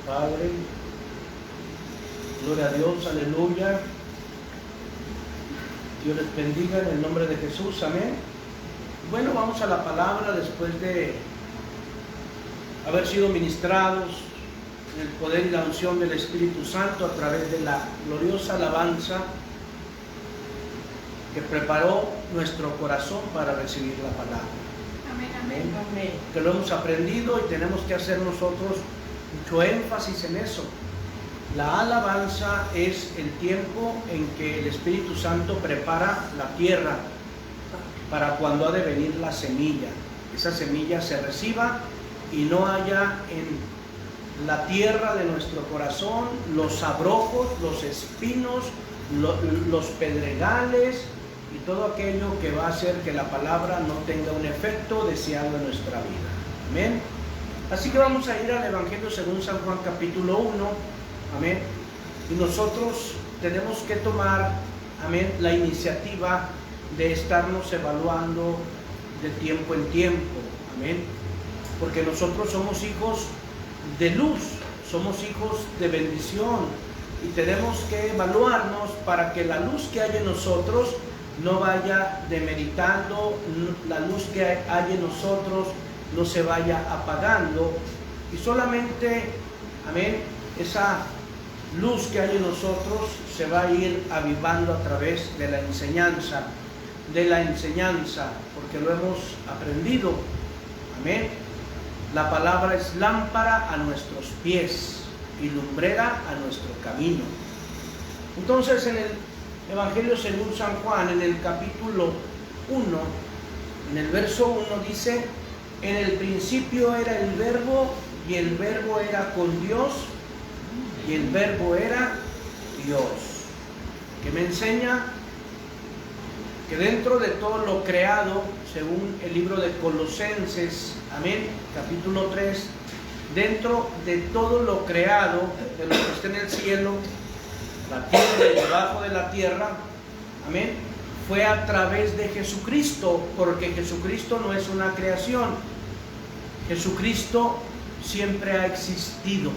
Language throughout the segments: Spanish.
Padre. Gloria a Dios, aleluya. Dios les bendiga en el nombre de Jesús, amén. Bueno, vamos a la palabra después de haber sido ministrados en el poder y la unción del Espíritu Santo a través de la gloriosa alabanza que preparó nuestro corazón para recibir la palabra. Amén, amén, amén. Que lo hemos aprendido y tenemos que hacer nosotros mucho énfasis en eso. La alabanza es el tiempo en que el Espíritu Santo prepara la tierra para cuando ha de venir la semilla. Esa semilla se reciba y no haya en la tierra de nuestro corazón los abrojos, los espinos, los pedregales y todo aquello que va a hacer que la palabra no tenga un efecto deseado en nuestra vida. Amén. Así que vamos a ir al Evangelio según San Juan capítulo 1. Amén. Y nosotros tenemos que tomar, amén, la iniciativa de estarnos evaluando de tiempo en tiempo. Amén. Porque nosotros somos hijos de luz, somos hijos de bendición y tenemos que evaluarnos para que la luz que hay en nosotros no vaya demeritando, la luz que hay en nosotros no se vaya apagando y solamente, amén, esa luz que hay en nosotros se va a ir avivando a través de la enseñanza, porque lo hemos aprendido. Amén. La palabra es lámpara a nuestros pies y lumbrera a nuestro camino. Entonces, en el Evangelio según San Juan, en el capítulo 1, en el verso 1 dice: en el principio era el verbo, y el verbo era con Dios, y el verbo era Dios. Que me enseña que dentro de todo lo creado, según el libro de Colosenses, amén, capítulo 3, dentro de todo lo creado, de lo que está en el cielo, la tierra y debajo de la tierra, amén, fue a través de Jesucristo, porque Jesucristo no es una creación. Jesucristo siempre ha existido.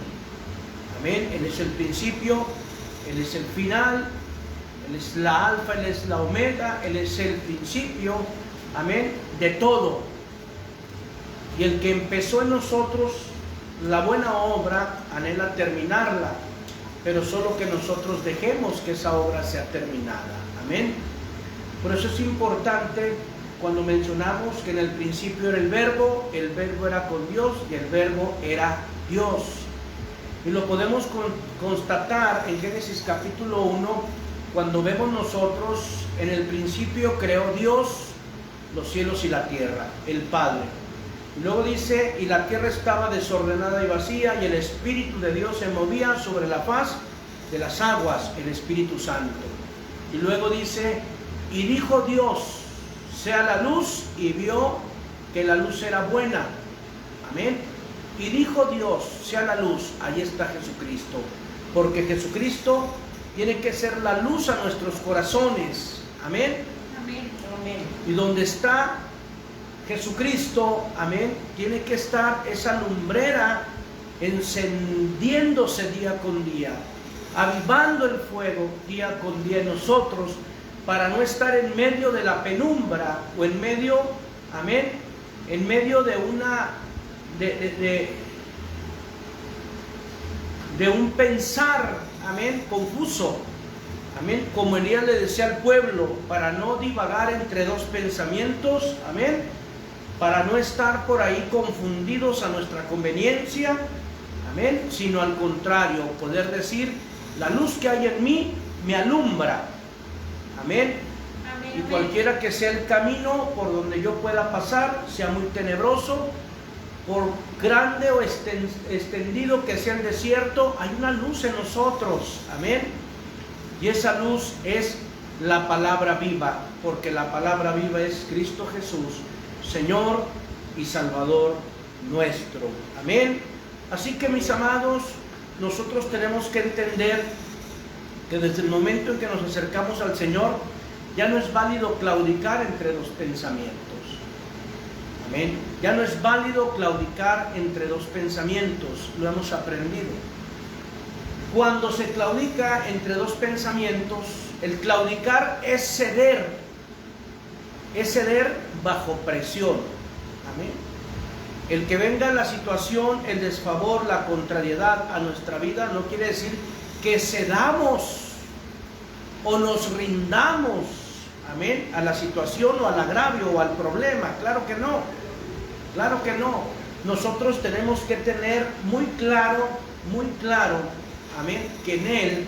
Amén. Él es el principio, Él es el final, Él es la alfa, Él es la omega, Él es el principio, amén, de todo. Y el que empezó en nosotros la buena obra, anhela terminarla, pero solo que nosotros dejemos que esa obra sea terminada. Amén. Por eso es importante cuando mencionamos que en el principio era el verbo era con Dios y el verbo era Dios. Y lo podemos constatar en Génesis capítulo 1, cuando vemos nosotros, en el principio creó Dios los cielos y la tierra, el Padre. Y luego dice, y la tierra estaba desordenada y vacía, y el Espíritu de Dios se movía sobre la faz de las aguas, el Espíritu Santo. Y luego dice, y dijo Dios, sea la luz, y vio que la luz era buena. Amén. Y dijo Dios, sea la luz. Ahí está Jesucristo, porque Jesucristo tiene que ser la luz a nuestros corazones. Amén. Amén. Amén. Y donde está Jesucristo, amén, tiene que estar esa lumbrera encendiéndose día con día, avivando el fuego día con día en nosotros, para no estar en medio de la penumbra o en medio, amén, en medio de de un pensar, amén, confuso, amén, como Elías le decía al pueblo, para no divagar entre dos pensamientos, amén, para no estar por ahí confundidos a nuestra conveniencia, amén, sino al contrario, poder decir, la luz que hay en mí me alumbra, amén. Amén. Y cualquiera que sea el camino por donde yo pueda pasar, sea muy tenebroso, por grande o extendido que sea el desierto, hay una luz en nosotros, amén. Y esa luz es la palabra viva, porque la palabra viva es Cristo Jesús, Señor y Salvador nuestro, amén. Así que, mis amados, nosotros tenemos que entender que desde el momento en que nos acercamos al Señor, ya no es válido claudicar entre dos pensamientos. Amén. Ya no es válido claudicar entre dos pensamientos, lo hemos aprendido. Cuando se claudica entre dos pensamientos, el claudicar es ceder bajo presión. Amén. El que venga la situación, el desfavor, la contrariedad a nuestra vida no quiere decir que cedamos o nos rindamos, amén, a la situación o al agravio o al problema. Claro que no, claro que no. Nosotros tenemos que tener muy claro, amén, que en Él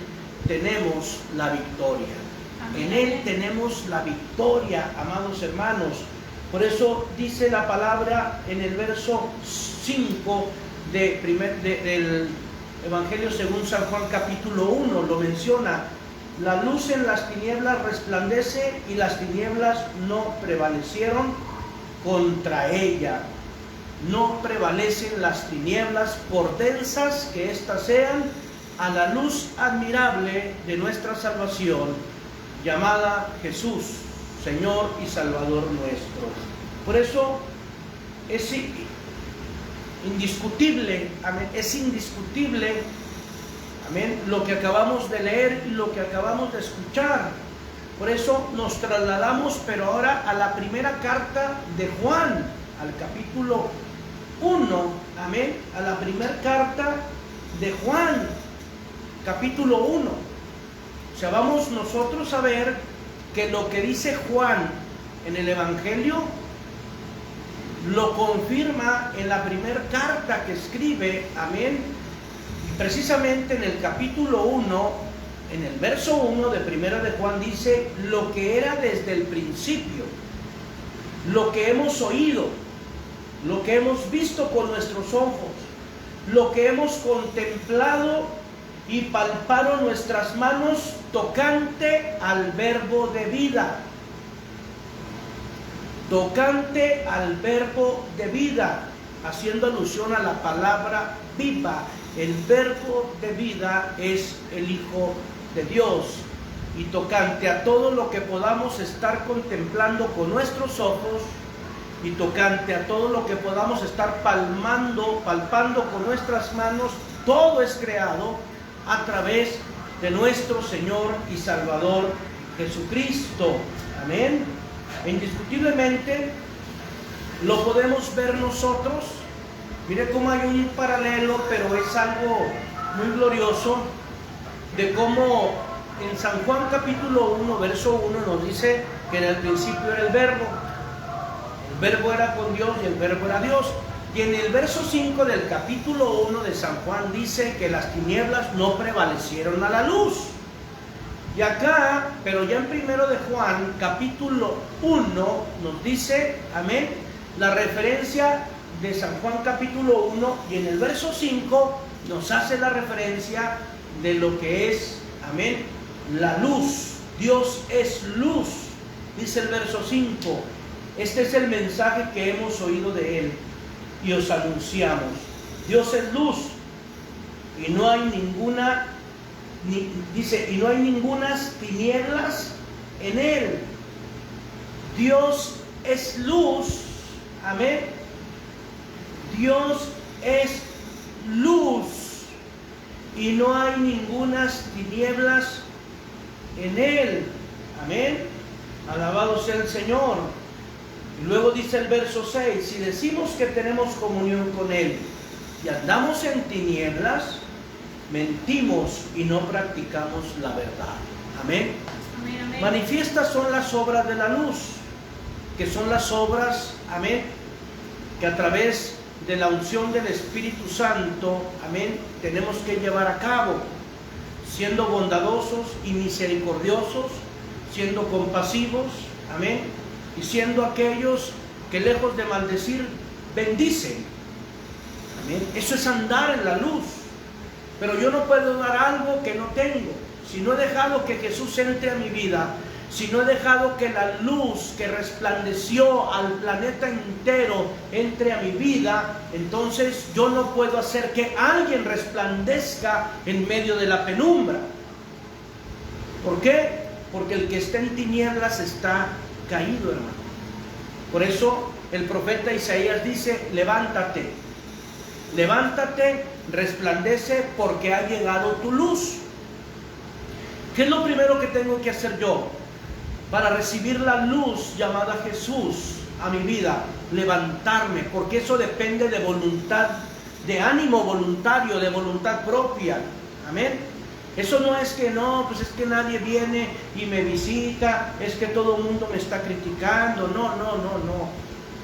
tenemos la victoria. Amén. En Él tenemos la victoria, amados hermanos. Por eso dice la palabra en el verso 5 del Evangelio según San Juan capítulo 1, lo menciona: la luz en las tinieblas resplandece y las tinieblas no prevalecieron contra ella. No prevalecen las tinieblas por densas que éstas sean, a la luz admirable de nuestra salvación, llamada Jesús, Señor y Salvador nuestro. Por eso es indiscutible, amén, es indiscutible, amén, lo que acabamos de leer y lo que acabamos de escuchar. Por eso nos trasladamos, pero ahora a la primera carta de Juan, al capítulo 1, amén, a la primera carta de Juan, capítulo 1. O sea, vamos nosotros a ver que lo que dice Juan en el Evangelio lo confirma en la primera carta que escribe, amén, precisamente en el capítulo 1, en el verso 1 de primera de Juan dice: lo que era desde el principio, lo que hemos oído, lo que hemos visto con nuestros ojos, lo que hemos contemplado y palparon nuestras manos tocante al verbo de vida. Tocante al verbo de vida, haciendo alusión a la palabra viva. El verbo de vida es el Hijo de Dios. Y tocante a todo lo que podamos estar contemplando con nuestros ojos, y tocante a todo lo que podamos estar palpando con nuestras manos, todo es creado a través de nuestro Señor y Salvador Jesucristo. Amén. Indiscutiblemente lo podemos ver nosotros. Mire cómo hay un paralelo, pero es algo muy glorioso, de cómo en San Juan capítulo 1, verso 1 nos dice que en el principio era el verbo era con Dios y el verbo era Dios. Y en el verso 5 del capítulo 1 de San Juan dice que las tinieblas no prevalecieron a la luz. Y acá, pero ya en primero de Juan, capítulo 1, nos dice, amén, la referencia de San Juan capítulo 1, y en el verso 5 nos hace la referencia de lo que es, amén, la luz. Dios es luz, dice el verso 5. Este es el mensaje que hemos oído de Él y os anunciamos. Dios es luz y no hay ninguna, y no hay ningunas tinieblas en Él. Dios es luz, amén. Dios es luz y no hay ningunas tinieblas en Él, amén. Alabado sea el Señor. Y luego dice el verso 6: si decimos que tenemos comunión con Él y andamos en tinieblas, mentimos y no practicamos la verdad. Amén. Amén, amén. Manifiestas son las obras de la luz, que son las obras, amén, que a través de la unción del Espíritu Santo, amén, tenemos que llevar a cabo, siendo bondadosos y misericordiosos, siendo compasivos, amén, y siendo aquellos que lejos de maldecir, bendicen. Amén. Eso es andar en la luz. Pero yo no puedo dar algo que no tengo. Si no he dejado que Jesús entre a mi vida, si no he dejado que la luz que resplandeció al planeta entero entre a mi vida, entonces yo no puedo hacer que alguien resplandezca en medio de la penumbra. ¿Por qué? Porque el que está en tinieblas está caído, hermano. Por eso el profeta Isaías dice: levántate, levántate resplandece porque ha llegado tu luz. ¿Qué es lo primero que tengo que hacer yo para recibir la luz llamada Jesús a mi vida? Levantarme, porque eso depende de voluntad, de ánimo voluntario, de voluntad propia. Amén. Eso no es que no, pues es que nadie viene y me visita, es que todo el mundo me está criticando. No.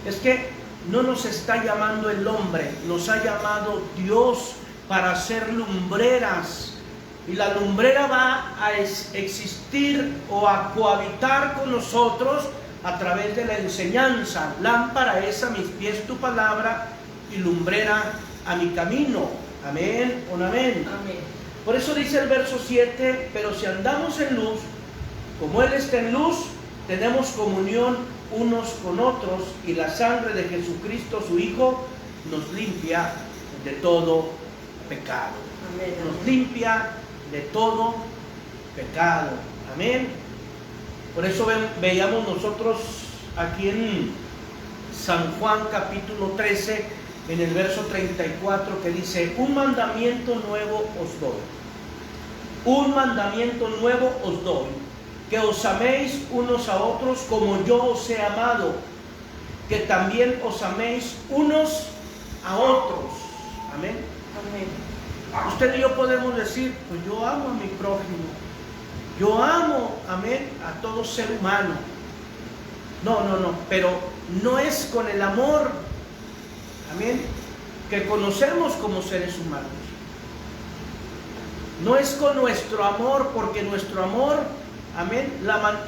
Es que no nos está llamando el hombre, nos ha llamado Dios para ser lumbreras. Y la lumbrera va a existir o a cohabitar con nosotros a través de la enseñanza. Lámpara es a mis pies tu palabra y lumbrera a mi camino. Amén o no amén. Amén. Por eso dice el verso 7, pero si andamos en luz, como Él está en luz, tenemos comunión unos con otros, y la sangre de Jesucristo, su Hijo, nos limpia de todo pecado. Amén. Nos limpia de todo pecado. Amén. Por eso veíamos nosotros aquí en San Juan capítulo 13, en el verso 34, que dice: un mandamiento nuevo os doy. Un mandamiento nuevo os doy, que os améis unos a otros como yo os he amado, que también os améis unos a otros. Amén. Amén. Usted y yo podemos decir, pues yo amo a mi prójimo, yo amo, amén, a todo ser humano. No, pero no es con el amor, amén, que conocemos como seres humanos. No es con nuestro amor, porque nuestro amor, amén,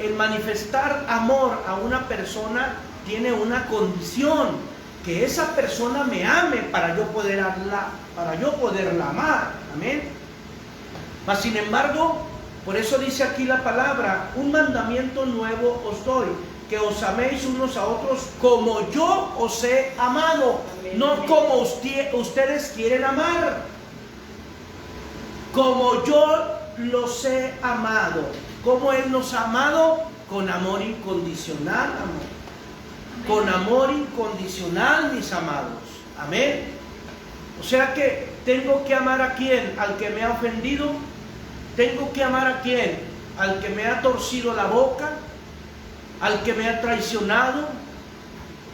el manifestar amor a una persona tiene una condición: que esa persona me ame para yo poderla amar. Amén. Mas sin embargo, por eso dice aquí la palabra: un mandamiento nuevo os doy, que os améis unos a otros como yo os he amado. Amén. No como ustedes quieren amar, como yo los he amado. Como Él nos ha amado, con amor incondicional, amor. Con amor incondicional, mis amados. Amén. O sea que tengo que amar a quién, al que me ha ofendido. Tengo que amar a quién, al que me ha torcido la boca, al que me ha traicionado,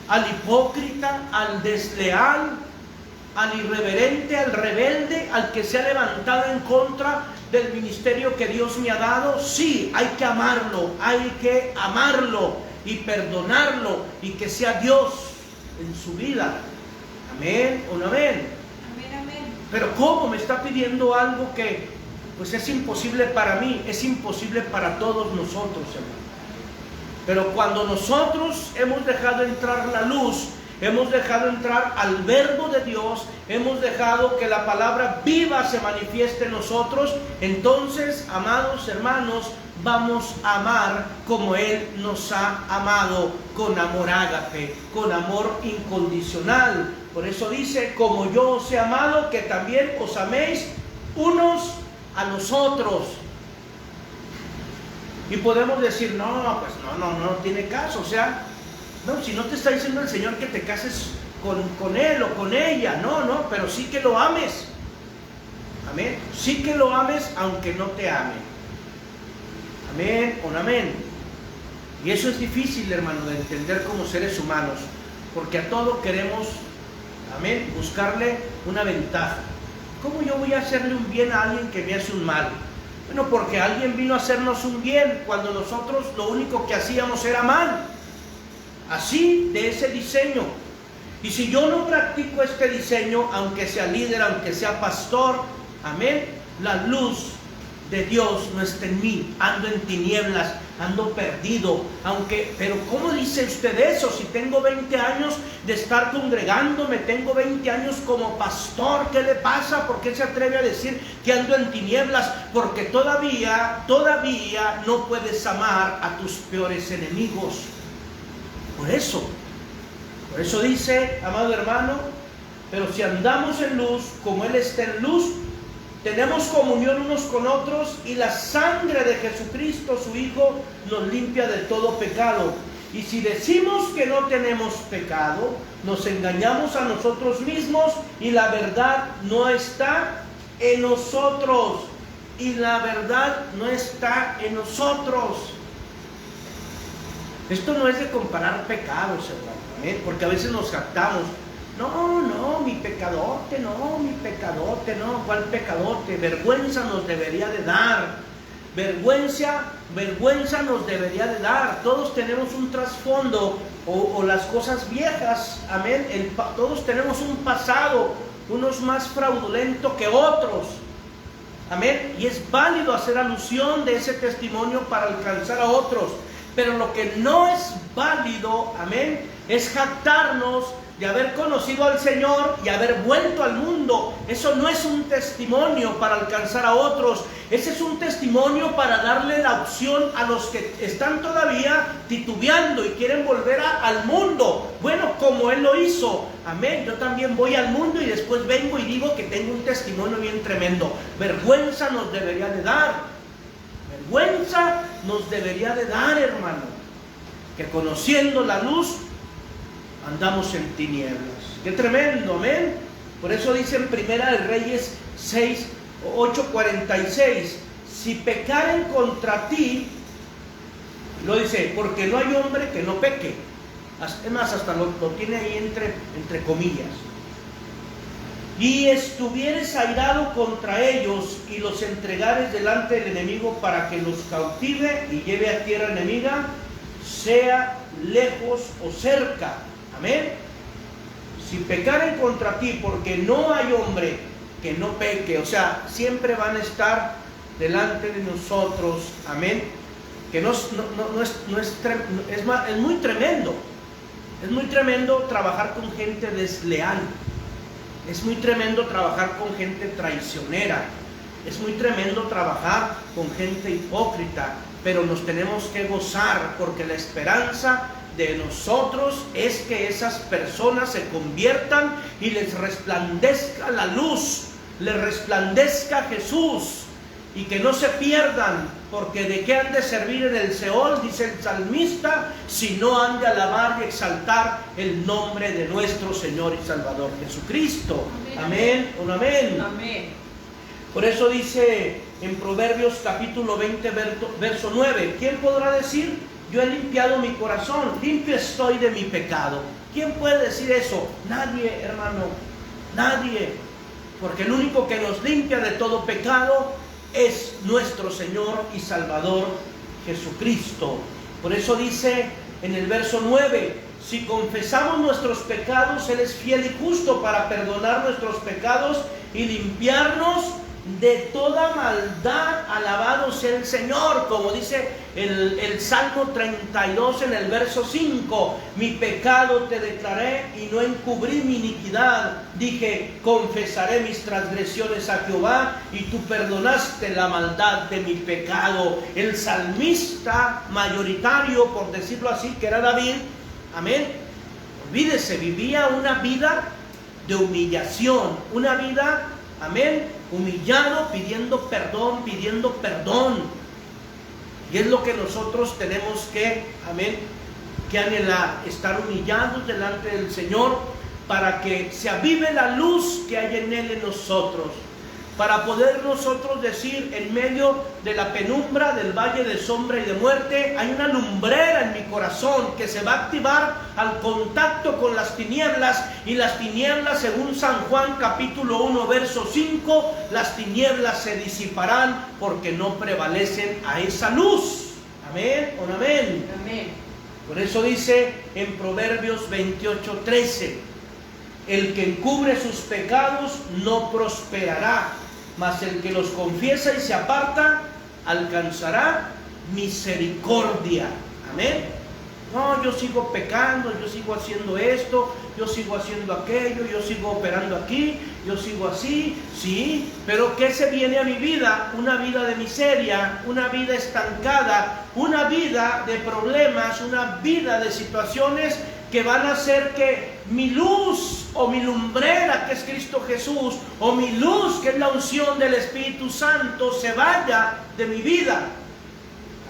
al hipócrita, al desleal, al irreverente, al rebelde, al que se ha levantado en contra del ministerio que Dios me ha dado. Sí, hay que amarlo y perdonarlo, y que sea Dios en su vida. Amén o no amén. Amén. Pero ¿cómo me está pidiendo algo que pues es imposible para mí, es imposible para todos nosotros, hermano? Pero cuando nosotros hemos dejado entrar la luz, hemos dejado entrar al verbo de Dios, hemos dejado que la palabra viva se manifieste en nosotros, entonces, amados hermanos, vamos a amar como Él nos ha amado, con amor ágape, con amor incondicional. Por eso dice: como yo os he amado, que también os améis unos a los otros. Y podemos decir: no, pues no tiene caso. O sea, no, si no te está diciendo el Señor que te cases con Él o con ella, no, pero sí que lo ames. Amén. Sí que lo ames aunque no te ame. Amén o no amén. Y eso es difícil, hermano, de entender como seres humanos, porque a todo queremos, amén, buscarle una ventaja. ¿Cómo yo voy a hacerle un bien a alguien que me hace un mal? Bueno, porque alguien vino a hacernos un bien cuando nosotros lo único que hacíamos era mal. Así, de ese diseño. Y si yo no practico este diseño, aunque sea líder, aunque sea pastor, amén, la luz de Dios no está en mí. Ando en tinieblas, ando perdido. Pero ¿cómo dice usted eso? Si tengo 20 años de estar congregándome, tengo 20 años como pastor, ¿qué le pasa? ¿Por qué se atreve a decir que ando en tinieblas? Porque todavía no puedes amar a tus peores enemigos. Por eso dice, amado hermano, pero si andamos en luz, como Él está en luz, tenemos comunión unos con otros, y la sangre de Jesucristo, su Hijo, nos limpia de todo pecado. Y si decimos que no tenemos pecado, nos engañamos a nosotros mismos y la verdad no está en nosotros. Y la verdad no está en nosotros. Esto no es de comparar pecados, hermano, porque a veces nos jactamos. No, mi pecadote, no. ¿Cuál pecadote? Vergüenza nos debería de dar. Vergüenza nos debería de dar. Todos tenemos un trasfondo o las cosas viejas, amén. Todos tenemos un pasado, unos más fraudulento que otros, amén. Y es válido hacer alusión de ese testimonio para alcanzar a otros. Pero lo que no es válido, amén, es jactarnos de haber conocido al Señor y haber vuelto al mundo. Eso no es un testimonio para alcanzar a otros. Ese es un testimonio para darle la opción a los que están todavía titubeando y quieren volver al mundo. Bueno, como Él lo hizo, amén. Yo también voy al mundo y después vengo y digo que tengo un testimonio bien tremendo. Vergüenza nos debería de dar. Vergüenza nos debería de dar, hermano, que conociendo la luz andamos en tinieblas. Qué tremendo, amén. Por eso dice en Primera de Reyes 8:46, si pecaren contra ti, lo dice, porque no hay hombre que no peque. Es más, hasta lo tiene ahí entre comillas. Y estuvieres airado contra ellos y los entregares delante del enemigo para que los cautive y lleve a tierra enemiga, sea lejos o cerca. Amén. Si pecaren contra ti, porque no hay hombre que no peque, o sea, siempre van a estar delante de nosotros. Amén. Que es muy tremendo. Es muy tremendo trabajar con gente desleal. Es muy tremendo trabajar con gente traicionera. Es muy tremendo trabajar con gente hipócrita. Pero nos tenemos que gozar porque la esperanza de nosotros es que esas personas se conviertan y les resplandezca la luz, les resplandezca Jesús y que no se pierdan, porque de qué han de servir en el Seol, dice el salmista, si no han de alabar y exaltar el nombre de nuestro Señor y Salvador Jesucristo. Amén. Amén. Amén. Por eso dice en Proverbios capítulo 20 verso 9, ¿quién podrá decir? Yo he limpiado mi corazón, limpio estoy de mi pecado. ¿Quién puede decir eso? Nadie, hermano, nadie. Porque el único que nos limpia de todo pecado es nuestro Señor y Salvador Jesucristo. Por eso dice en el verso 9, si confesamos nuestros pecados, Él es fiel y justo para perdonar nuestros pecados y limpiarnos de toda maldad. Alabado sea el Señor, como dice el Salmo 32 en el verso 5, mi pecado te declaré y no encubrí mi iniquidad, dije, confesaré mis transgresiones a Jehová y tú perdonaste la maldad de mi pecado. El salmista mayoritario, por decirlo así, que era David, amén, olvídese, vivía una vida de humillación, una vida, amén, humillado, pidiendo perdón. Y es lo que nosotros tenemos que, amén, que anhelar, estar humillados delante del Señor para que se avive la luz que hay en Él en nosotros. Para poder nosotros decir, en medio de la penumbra del valle de sombra y de muerte, hay una lumbrera en mi corazón que se va a activar al contacto con las tinieblas. Y las tinieblas, según San Juan capítulo 1 verso 5, las tinieblas se disiparán porque no prevalecen a esa luz. Amén o no amén. Amén. Por eso dice en Proverbios 28:13, el que encubre sus pecados no prosperará, mas el que los confiesa y se aparta alcanzará misericordia. Amén. No, yo sigo pecando, yo sigo haciendo esto, yo sigo haciendo aquello, yo sigo operando aquí, yo sigo así, sí, pero ¿qué se viene a mi vida? Una vida de miseria, una vida estancada, una vida de problemas, una vida de situaciones que van a hacer que mi luz o mi lumbrera, que es Cristo Jesús, o mi luz, que es la unción del Espíritu Santo, se vaya de mi vida.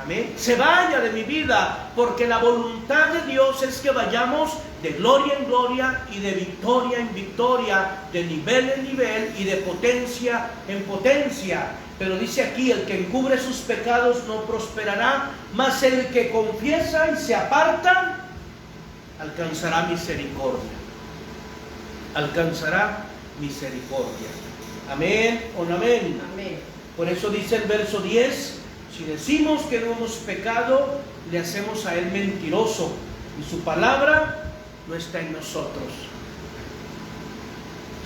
amén, se vaya de mi vida, porque la voluntad de Dios es que vayamos de gloria en gloria y de victoria en victoria, de nivel en nivel y de potencia en potencia. Pero dice aquí, el que encubre sus pecados no prosperará, mas el que confiesa y se aparta alcanzará misericordia. Alcanzará misericordia. Amén o no amén. Amén. Por eso dice el verso 10, si decimos que no hemos pecado, le hacemos a él mentiroso y su palabra no está en nosotros.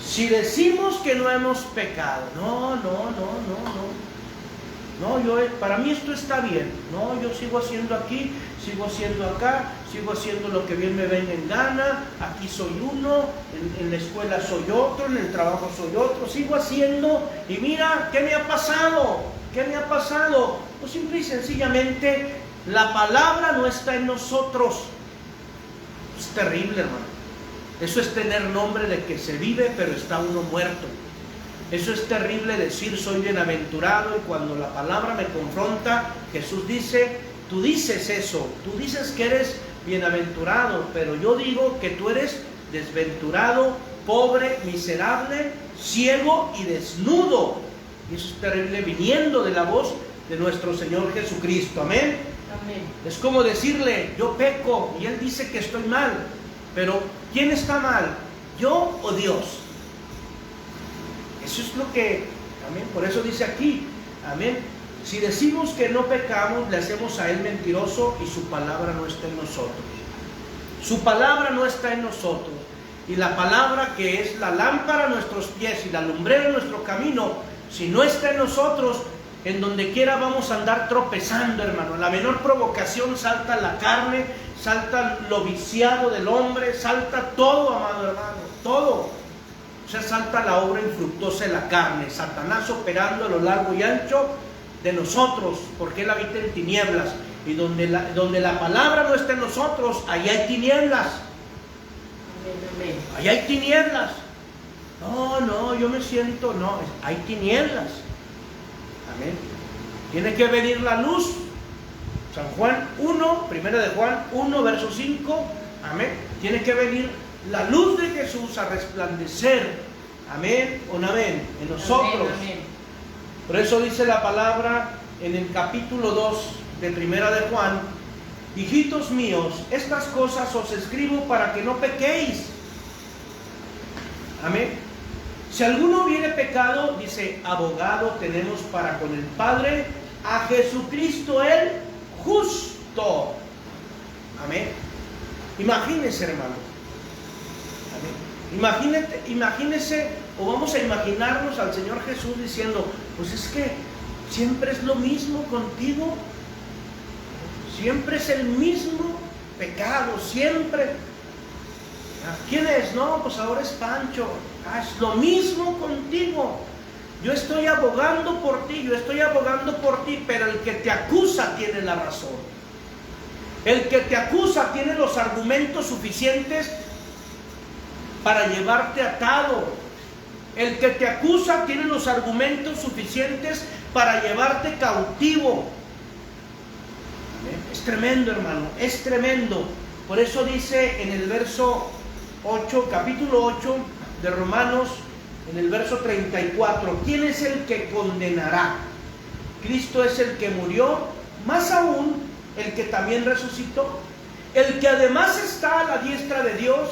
Si decimos que no hemos pecado, para mí esto está bien, yo sigo haciendo aquí, sigo haciendo acá, sigo haciendo lo que bien me venga en gana, aquí soy uno, en la escuela soy otro, en el trabajo soy otro, sigo haciendo, y mira, ¿qué me ha pasado? ¿Qué me ha pasado? Pues simple y sencillamente, la palabra no está en nosotros. Es terrible, hermano. Eso es tener nombre de que se vive, pero está uno muerto. Eso es terrible decir soy bienaventurado, y cuando la palabra me confronta, Jesús dice, tú dices eso, tú dices que eres bienaventurado, pero yo digo que tú eres desventurado, pobre, miserable, ciego y desnudo. Y eso es terrible viniendo de la voz de nuestro Señor Jesucristo. Amén. Amén. Es como decirle, yo peco, y Él dice que estoy mal, pero ¿quién está mal? ¿Yo o Dios? Eso es lo que, amén, por eso dice aquí, amén, si decimos que no pecamos, le hacemos a Él mentiroso y su palabra no está en nosotros. Su palabra no está en nosotros. Y la palabra que es la lámpara a nuestros pies y la lumbrera en nuestro camino, si no está en nosotros, en donde quiera vamos a andar tropezando, hermano. La menor provocación salta la carne, salta lo viciado del hombre, salta todo, amado hermano, todo. O sea, salta la obra infructuosa de la carne, Satanás operando a lo largo y ancho de nosotros, porque Él habita en tinieblas. Y donde la palabra no está en nosotros, ahí hay tinieblas. Amén. Ahí hay tinieblas. No, yo me siento, no, hay tinieblas. Amén. Tiene que venir la luz. San Juan 1, primera de Juan 1, verso 5. Amén. Tiene que venir la luz de Jesús a resplandecer. Amén o no amén. En nosotros. Amén. Por eso dice la palabra en el capítulo 2 de primera de Juan: hijitos míos, estas cosas os escribo para que no pequéis. Amén. Si alguno hubiere pecado, dice, abogado tenemos para con el Padre, a Jesucristo el justo. Amén. Imagínese, hermano. Amén. Imagínese, o vamos a imaginarnos al Señor Jesús diciendo, pues es que siempre es lo mismo contigo. Siempre es el mismo pecado, siempre. ¿Quién es? No, pues ahora es Pancho. Es lo mismo contigo. Yo estoy abogando por ti, pero el que te acusa tiene la razón. El que te acusa tiene los argumentos suficientes para llevarte atado. El que te acusa tiene los argumentos suficientes para llevarte cautivo. Es tremendo, hermano, es tremendo. Por eso dice en el verso 8, capítulo 8 de Romanos, en el verso 34, ¿quién es el que condenará? Cristo es el que murió, más aún el que también resucitó, el que además está a la diestra de Dios,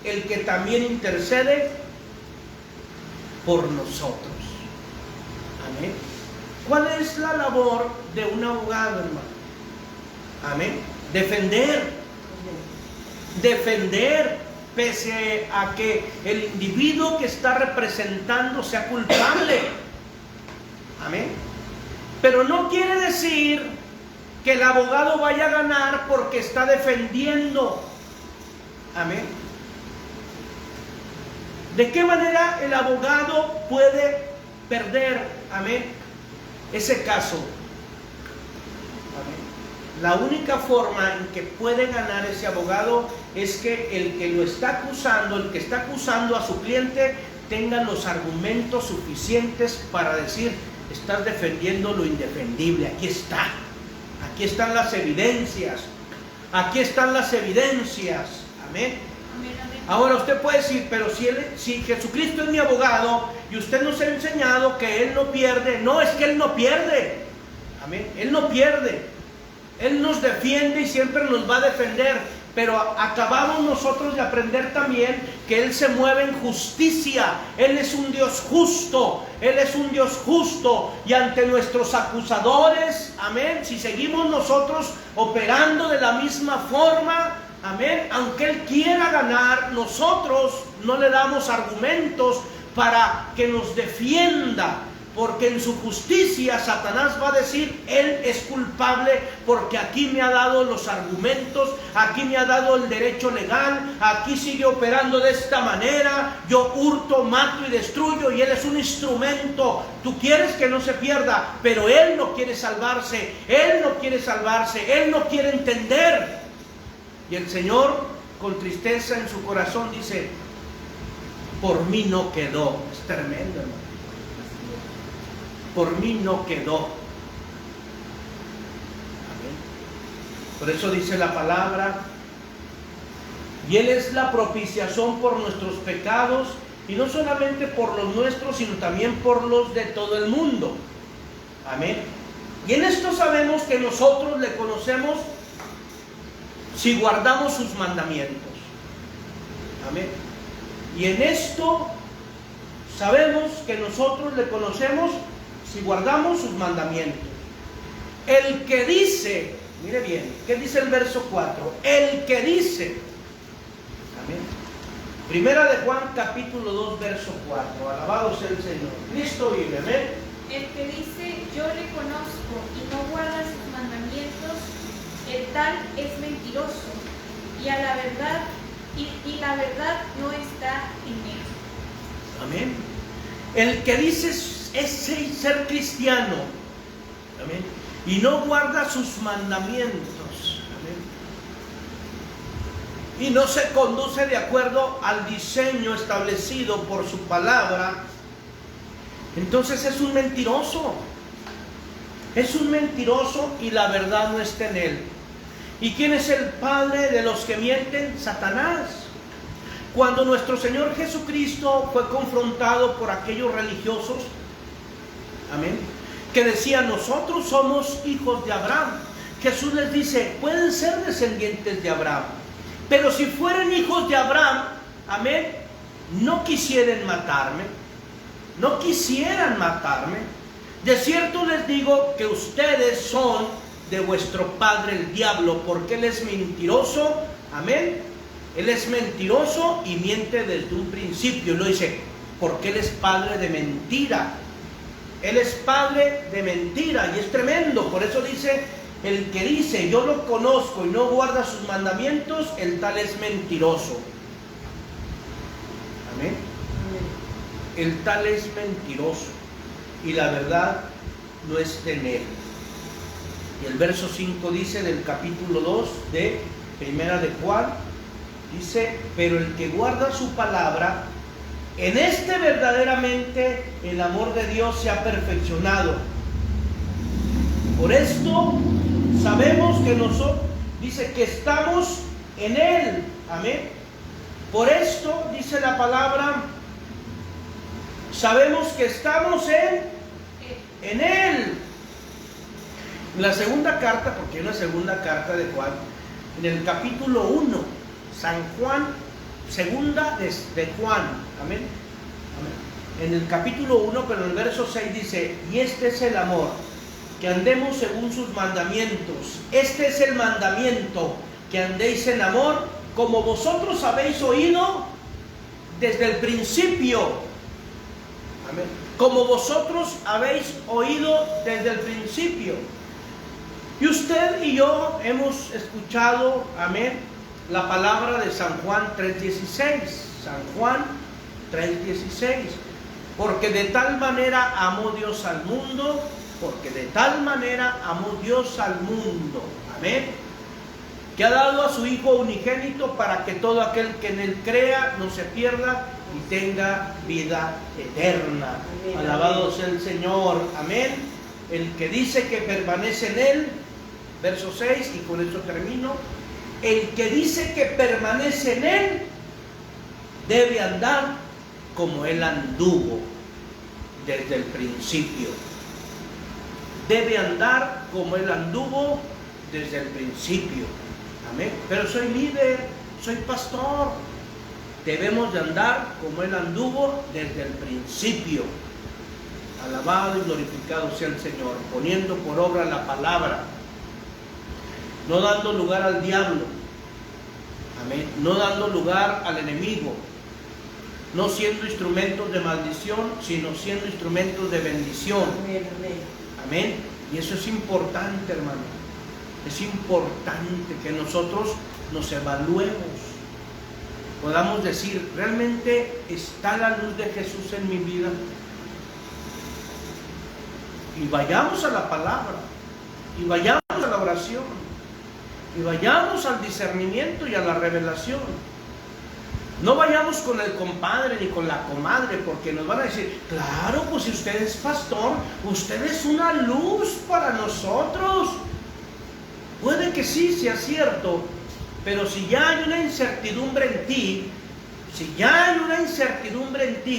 el que también intercede por nosotros. Amén. ¿Cuál es la labor de un abogado, hermano? Amén. Defender, pese a que el individuo que está representando sea culpable. Amén. Pero no quiere decir que el abogado vaya a ganar porque está defendiendo. Amén. ¿De qué manera el abogado puede perder, amén, ese caso? Amén. La única forma en que puede ganar ese abogado es que el que lo está acusando, el que está acusando a su cliente, tenga los argumentos suficientes para decir, estás defendiendo lo indefendible, aquí Aquí están las evidencias. Aquí están las evidencias. Amén. Ahora usted puede decir, pero si Jesucristo es mi abogado y usted nos ha enseñado que Él no pierde. No, es que Él no pierde. Amén. Él no pierde. Él nos defiende y siempre nos va a defender. Pero acabamos nosotros de aprender también que Él se mueve en justicia. Él es un Dios justo. Él es un Dios justo. Y ante nuestros acusadores, amén, si seguimos nosotros operando de la misma forma, amén, aunque Él quiera ganar, nosotros no le damos argumentos para que nos defienda. Porque en su justicia Satanás va a decir, Él es culpable porque aquí me ha dado los argumentos, aquí me ha dado el derecho legal, aquí sigue operando de esta manera, yo hurto, mato y destruyo y Él es un instrumento. Tú quieres que no se pierda, pero Él no quiere salvarse, Él no quiere salvarse, Él no quiere entender. Y el Señor, con tristeza en su corazón, dice, por mí no quedó. Es tremendo, hermano. Por mí no quedó. Amén. Por eso dice la palabra, y Él es la propiciación por nuestros pecados, y no solamente por los nuestros, sino también por los de todo el mundo. Amén. Y en esto sabemos que nosotros le conocemos si guardamos sus mandamientos. Amén. Y en esto sabemos que nosotros le conocemos si guardamos sus mandamientos. El que dice, mire bien, ¿qué dice el verso 4? El que dice, amén. Primera de Juan capítulo 2 verso 4, alabado sea el Señor. Cristo vive, amén. El que dice, yo le conozco y no guarda sus mandamientos, el tal es mentiroso, y a la verdad, y la verdad no está en él. Amén. El que dice es ser cristiano, amén, y no guarda sus mandamientos, amén, y no se conduce de acuerdo al diseño establecido por su palabra, entonces es un mentiroso. Es un mentiroso y la verdad no está en él. ¿Y quién es el padre de los que mienten? Satanás. Cuando nuestro Señor Jesucristo fue confrontado por aquellos religiosos, amén, que decían, nosotros somos hijos de Abraham, Jesús les dice, pueden ser descendientes de Abraham, pero si fueran hijos de Abraham, amén, no quisieran matarme. De cierto les digo que ustedes son de vuestro padre el diablo, porque él es mentiroso, amén. Él es mentiroso y miente desde un principio. Lo dice, porque él es padre de mentira. Él es padre de mentira y es tremendo. Por eso dice, el que dice, yo lo conozco y no guarda sus mandamientos, el tal es mentiroso. Amén. El tal es mentiroso y la verdad no está en él. Y el verso 5 dice del capítulo 2 de Primera de Juan, dice, pero el que guarda su palabra, en este verdaderamente el amor de Dios se ha perfeccionado. Por esto sabemos que nosotros, dice que estamos en Él. Amén. Por esto, dice la palabra, sabemos que estamos en Él. La segunda carta, porque hay una segunda carta de Juan, en el capítulo 1, San Juan, segunda de Juan, amén. Amén. En el capítulo 1, pero en el verso 6 dice, y este es el amor, que andemos según sus mandamientos. Este es el mandamiento, que andéis en amor, como vosotros habéis oído desde el principio. Amén. Como vosotros habéis oído desde el principio. Y usted y yo hemos escuchado, amén, la palabra de San Juan 3:16. San Juan 3:16. Porque de tal manera amó Dios al mundo, porque de tal manera amó Dios al mundo, amén, que ha dado a su Hijo unigénito para que todo aquel que en Él crea no se pierda y tenga vida eterna. Amén. Alabado sea el Señor, amén. El que dice que permanece en Él, verso 6, y con eso termino. El que dice que permanece en él debe andar como él anduvo desde el principio. Debe andar como él anduvo desde el principio. Amén. Pero soy líder, soy pastor. Debemos de andar como él anduvo desde el principio. Alabado y glorificado sea el Señor, poniendo por obra la palabra, no dando lugar al diablo, amén, no dando lugar al enemigo, no siendo instrumentos de maldición, sino siendo instrumentos de bendición. Amén, amén. Amén. Y eso es importante, hermano. Es importante que nosotros nos evaluemos, podamos decir, ¿realmente está la luz de Jesús en mi vida? Y vayamos a la palabra, y vayamos a la oración, y vayamos al discernimiento y a la revelación. No vayamos con el compadre ni con la comadre, porque nos van a decir, claro, pues si usted es pastor, usted es una luz para nosotros. Puede que sí sea cierto, pero si ya hay una incertidumbre en ti,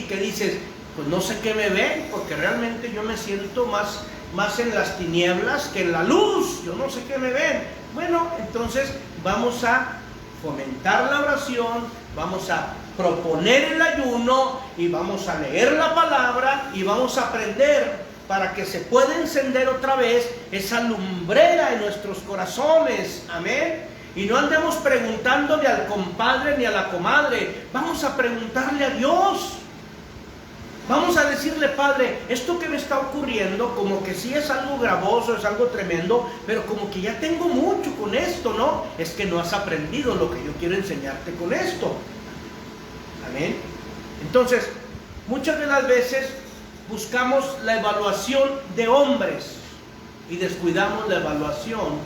que dices, pues no sé qué me ven, porque realmente yo me siento más en las tinieblas que en la luz, yo no sé qué me ven. Bueno, entonces vamos a fomentar la oración, vamos a proponer el ayuno y vamos a leer la palabra y vamos a aprender para que se pueda encender otra vez esa lumbrera en nuestros corazones. Amén. Y no andemos preguntándole al compadre ni a la comadre, vamos a preguntarle a Dios. Vamos a decirle, Padre, esto que me está ocurriendo, como que sí es algo gravoso, es algo tremendo, pero como que ya tengo mucho con esto, ¿no? Es que no has aprendido lo que yo quiero enseñarte con esto. Amén. Entonces, muchas de las veces buscamos la evaluación de hombres y descuidamos la evaluación,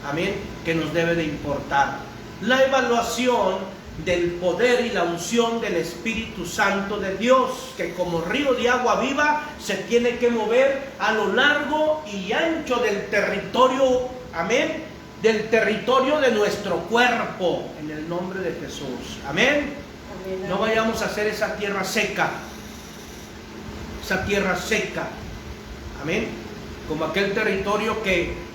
amén, que nos debe de importar. La evaluación del poder y la unción del Espíritu Santo de Dios, que como río de agua viva se tiene que mover a lo largo y ancho del territorio, amén, del territorio de nuestro cuerpo, en el nombre de Jesús. Amén. Amén. No vayamos a hacer esa tierra seca, amén, como aquel territorio que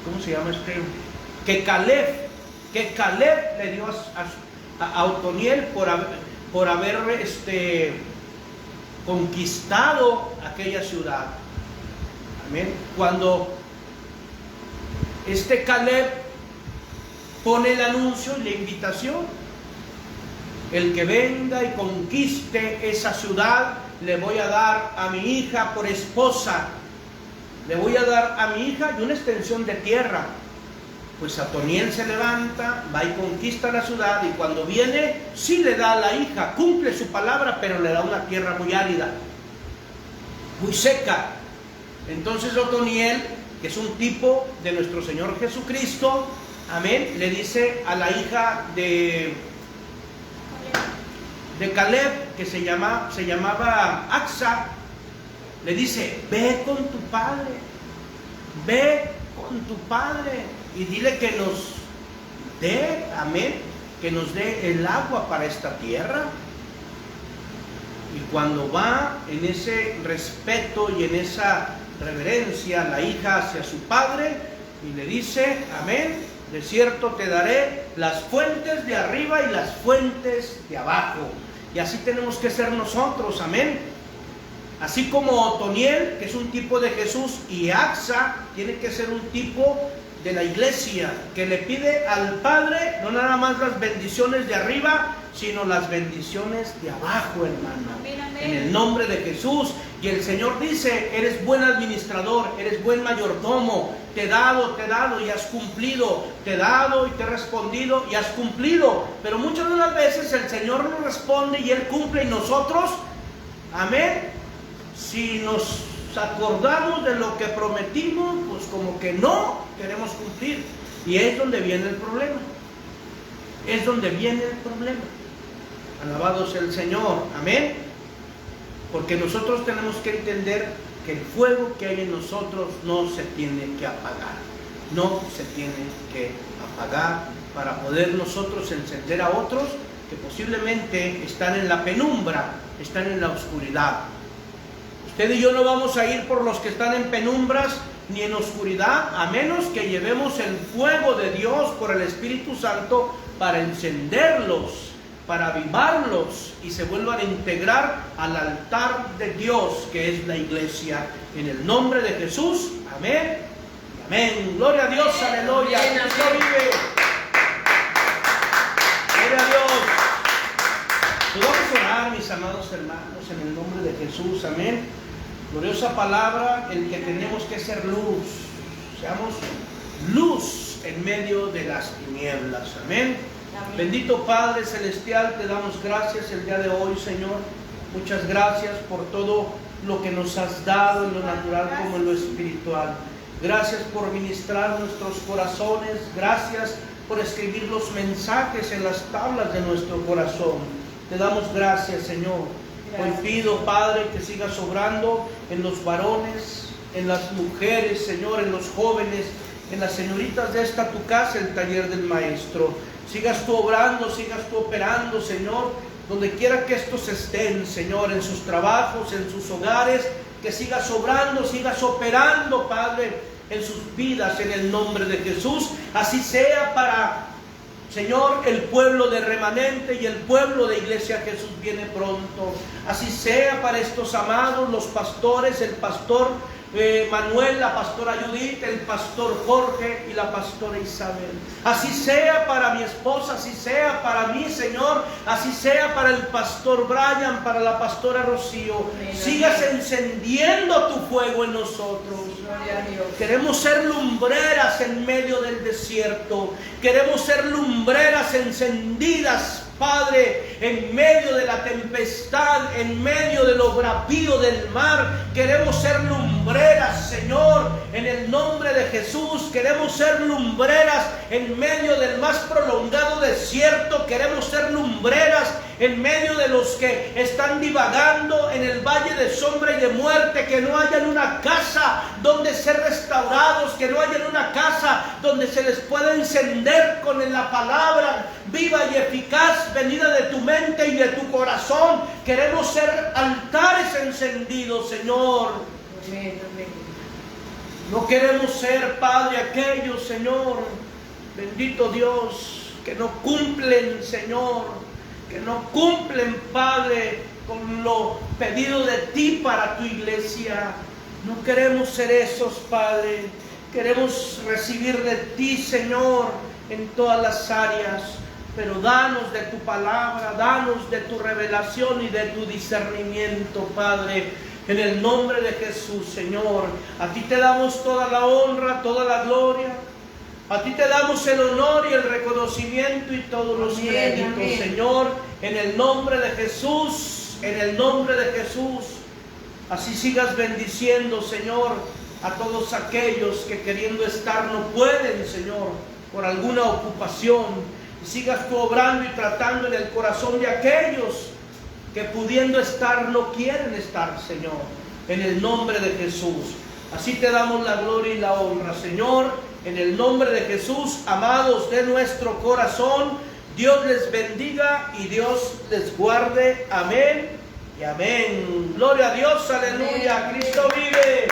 ¿cómo se llama que Caleb le dio a Otoniel por haber conquistado aquella ciudad. Amén. Cuando Caleb pone el anuncio y la invitación, el que venga y conquiste esa ciudad, le voy a dar a mi hija por esposa. Le voy a dar a mi hija y una extensión de tierra. Pues Otoniel se levanta, va y conquista la ciudad, y cuando viene, sí le da a la hija, cumple su palabra, pero le da una tierra muy árida, muy seca. Entonces Otoniel, que es un tipo de nuestro Señor Jesucristo, amén, le dice a la hija de Caleb, que se llamaba Acsa, le dice, ve con tu padre y dile que nos dé, amén, que nos dé el agua para esta tierra. Y cuando va en ese respeto y en esa reverencia la hija hacia su padre y le dice, amén, de cierto te daré las fuentes de arriba y las fuentes de abajo. Y así tenemos que ser nosotros, amén. Así como Otoniel, que es un tipo de Jesús, y Acsa tiene que ser un tipo de la iglesia, que le pide al Padre no nada más las bendiciones de arriba, sino las bendiciones de abajo, hermano. Amén, amén. En el nombre de Jesús. Y el Señor dice, eres buen administrador, eres buen mayordomo, te he dado y has cumplido, te he dado y te he respondido y has cumplido. Pero muchas de las veces el Señor nos responde y Él cumple, y nosotros, amén, si nos acordamos de lo que prometimos, pues como que no queremos cumplir. Y es donde viene el problema. Alabado sea el Señor. Amén. Porque nosotros tenemos que entender que el fuego que hay en nosotros no se tiene que apagar. No se tiene que apagar para poder nosotros encender a otros que posiblemente están en la penumbra, están en la oscuridad. Usted y yo no vamos a ir por los que están en penumbras ni en oscuridad, a menos que llevemos el fuego de Dios por el Espíritu Santo para encenderlos, para avivarlos y se vuelvan a integrar al altar de Dios, que es la iglesia. En el nombre de Jesús, amén y amén. Gloria a Dios, aleluya. Cristo vive. Gloria a Dios. Pues vamos a orar, mis amados hermanos, en el nombre de Jesús, amén. Gloriosa palabra, el que tenemos que ser luz. Seamos luz en medio de las tinieblas, amén. Amén. Bendito Padre Celestial, te damos gracias el día de hoy, Señor. Muchas gracias por todo lo que nos has dado en lo natural como en lo espiritual. Gracias por ministrar nuestros corazones. Gracias por escribir los mensajes en las tablas de nuestro corazón. Te damos gracias, Señor. Hoy pido, Padre, que sigas obrando en los varones, en las mujeres, Señor, en los jóvenes, en las señoritas de esta tu casa, el taller del Maestro. Sigas tú obrando, sigas tú operando, Señor, donde quiera que estos estén, Señor, en sus trabajos, en sus hogares, que sigas obrando, sigas operando, Padre, en sus vidas, en el nombre de Jesús. Así sea para, Señor, el pueblo de remanente y el pueblo de Iglesia Jesús viene pronto. Así sea para estos amados, los pastores, el pastor Manuel, la pastora Judith, el pastor Jorge y la pastora Isabel. Así sea para mi esposa, así sea para mí, Señor, así sea para el pastor Brian, para la pastora Rocío. Sigas encendiendo tu fuego en nosotros. Queremos ser lumbreras en medio del desierto. Queremos ser lumbreras encendidas, Padre, en medio de la tempestad, en medio de lo bravío del mar. Queremos ser lumbreras, Señor, en el nombre de Jesús. Queremos ser lumbreras en medio del más prolongado desierto. Queremos ser lumbreras en medio de los que están divagando en el valle de sombra y de muerte, que no hayan una casa donde ser restaurados, que no hayan una casa donde se les pueda encender con la palabra viva y eficaz venida de tu mente y de tu corazón. Queremos ser altares encendidos, Señor. Amén, amén. No queremos ser, Padre, aquellos, Señor, bendito Dios, que no cumplen, Señor, que no cumplen, Padre, con lo pedido de ti para tu iglesia. No queremos ser esos, Padre. Queremos recibir de ti, Señor, en todas las áreas. Pero danos de tu palabra, danos de tu revelación y de tu discernimiento, Padre. En el nombre de Jesús, Señor. A ti te damos toda la honra, toda la gloria. A ti te damos el honor y el reconocimiento y todos los créditos, amén. Señor, en el nombre de Jesús, en el nombre de Jesús. Así sigas bendiciendo, Señor, a todos aquellos que queriendo estar no pueden, Señor, por alguna ocupación. Y sigas tú obrando y tratando en el corazón de aquellos que pudiendo estar no quieren estar, Señor, en el nombre de Jesús. Así te damos la gloria y la honra, Señor. En el nombre de Jesús, amados de nuestro corazón, Dios les bendiga y Dios les guarde. Amén y amén. Gloria a Dios, aleluya. Cristo vive.